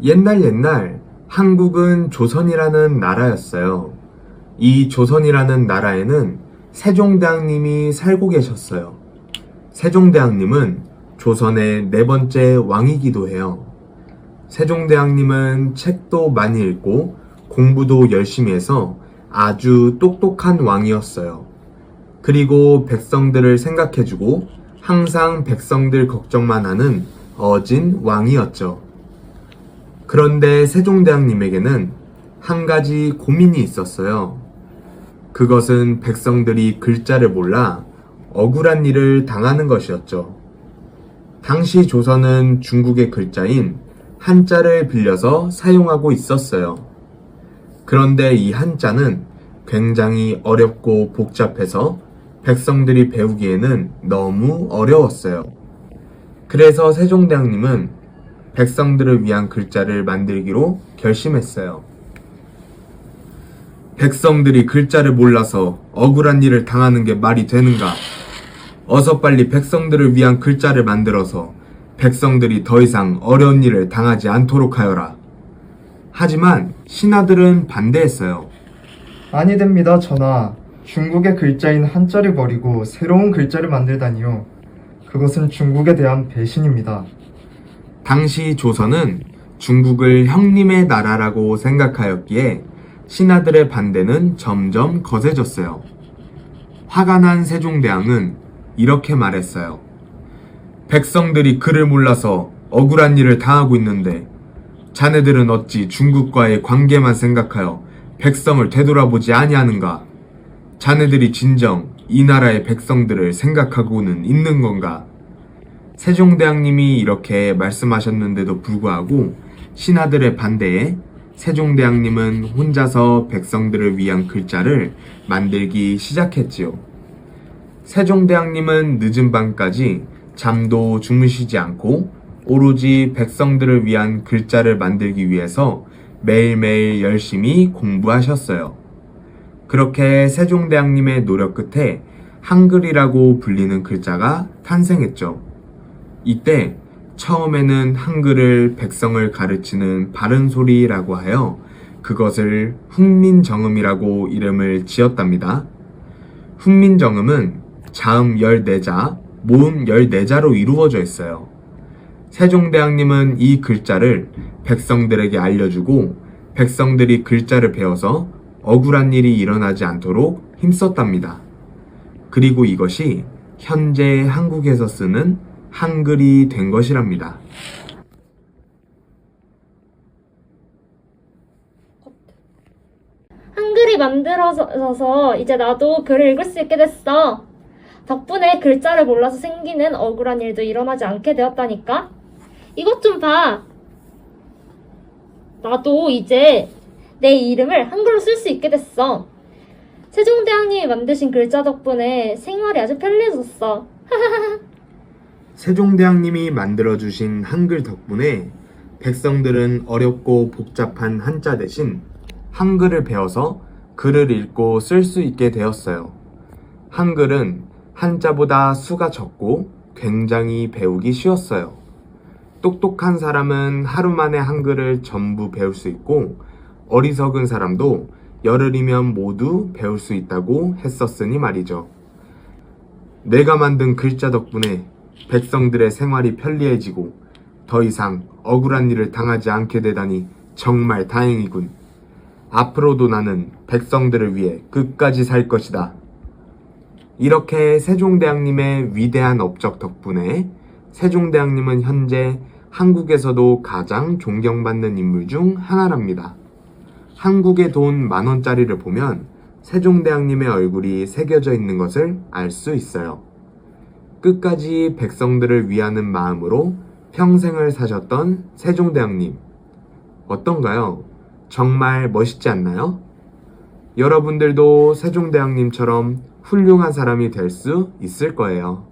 옛날 옛날 한국은 조선이라는 나라였어요. 이 조선이라는 나라에는 세종대왕님이 살고 계셨어요. 세종대왕님은 조선의 네 번째 왕이기도 해요. 세종대왕님은 책도 많이 읽고 공부도 열심히 해서 아주 똑똑한 왕이었어요. 그리고 백성들을 생각해주고 항상 백성들 걱정만 하는 어진 왕이었죠. 그런데 세종대왕님에게는 한 가지 고민이 있었어요. 그것은 백성들이 글자를 몰라 억울한 일을 당하는 것이었죠. 당시 조선은 중국의 글자인 한자를 빌려서 사용하고 있었어요. 그런데 이 한자는 굉장히 어렵고 복잡해서 백성들이 배우기에는 너무 어려웠어요. 그래서 세종대왕님은 백성들을 위한 글자를 만들기로 결심했어요. 백성들이 글자를 몰라서 억울한 일을 당하는 게 말이 되는가? 어서 빨리 백성들을 위한 글자를 만들어서 백성들이 더 이상 어려운 일을 당하지 않도록 하여라. 하지만 신하들은 반대했어요. 아니 됩니다, 전하. 중국의 글자인 한자를 버리고 새로운 글자를 만들다니요. 그것은 중국에 대한 배신입니다. 당시 조선은 중국을 형님의 나라라고 생각하였기에 신하들의 반대는 점점 거세졌어요. 화가 난 세종대왕은 이렇게 말했어요. 백성들이 글을 몰라서 억울한 일을 당하고 있는데 자네들은 어찌 중국과의 관계만 생각하여 백성을 되돌아보지 아니하는가? 자네들이 진정 이 나라의 백성들을 생각하고는 있는 건가? 세종대왕님이 이렇게 말씀하셨는데도 불구하고 신하들의 반대에 세종대왕님은 혼자서 백성들을 위한 글자를 만들기 시작했지요. 세종대왕님은 늦은 밤까지 잠도 주무시지 않고 오로지 백성들을 위한 글자를 만들기 위해서 매일매일 열심히 공부하셨어요. 그렇게 세종대왕님의 노력 끝에 한글이라고 불리는 글자가 탄생했죠. 이때 처음에는 한글을 백성을 가르치는 바른소리라고 하여 그것을 훈민정음이라고 이름을 지었답니다. 훈민정음은 자음 14자, 모음 14자로 이루어져 있어요. 세종대왕님은 이 글자를 백성들에게 알려주고 백성들이 글자를 배워서 억울한 일이 일어나지 않도록 힘썼답니다. 그리고 이것이 현재 한국에서 쓰는 한글이 된 것이랍니다. 한글이 만들어져서 이제 나도 글을 읽을 수 있게 됐어. 덕분에 글자를 몰라서 생기는 억울한 일도 일어나지 않게 되었다니까? 이것 좀 봐. 나도 이제 내 이름을 한글로 쓸 수 있게 됐어. 세종대왕님이 만드신 글자 덕분에 생활이 아주 편리해졌어. 세종대왕님이 만들어주신 한글 덕분에 백성들은 어렵고 복잡한 한자 대신 한글을 배워서 글을 읽고 쓸 수 있게 되었어요. 한글은 한자보다 수가 적고 굉장히 배우기 쉬웠어요. 똑똑한 사람은 하루 만에 한글을 전부 배울 수 있고 어리석은 사람도 열흘이면 모두 배울 수 있다고 했었으니 말이죠. 내가 만든 글자 덕분에 백성들의 생활이 편리해지고 더 이상 억울한 일을 당하지 않게 되다니 정말 다행이군. 앞으로도 나는 백성들을 위해 끝까지 살 것이다. 이렇게 세종대왕님의 위대한 업적 덕분에 세종대왕님은 현재 한국에서도 가장 존경받는 인물 중 하나랍니다. 한국의 돈 10,000원짜리를 보면 세종대왕님의 얼굴이 새겨져 있는 것을 알 수 있어요. 끝까지 백성들을 위하는 마음으로 평생을 사셨던 세종대왕님. 어떤가요? 정말 멋있지 않나요? 여러분들도 세종대왕님처럼 훌륭한 사람이 될 수 있을 거예요.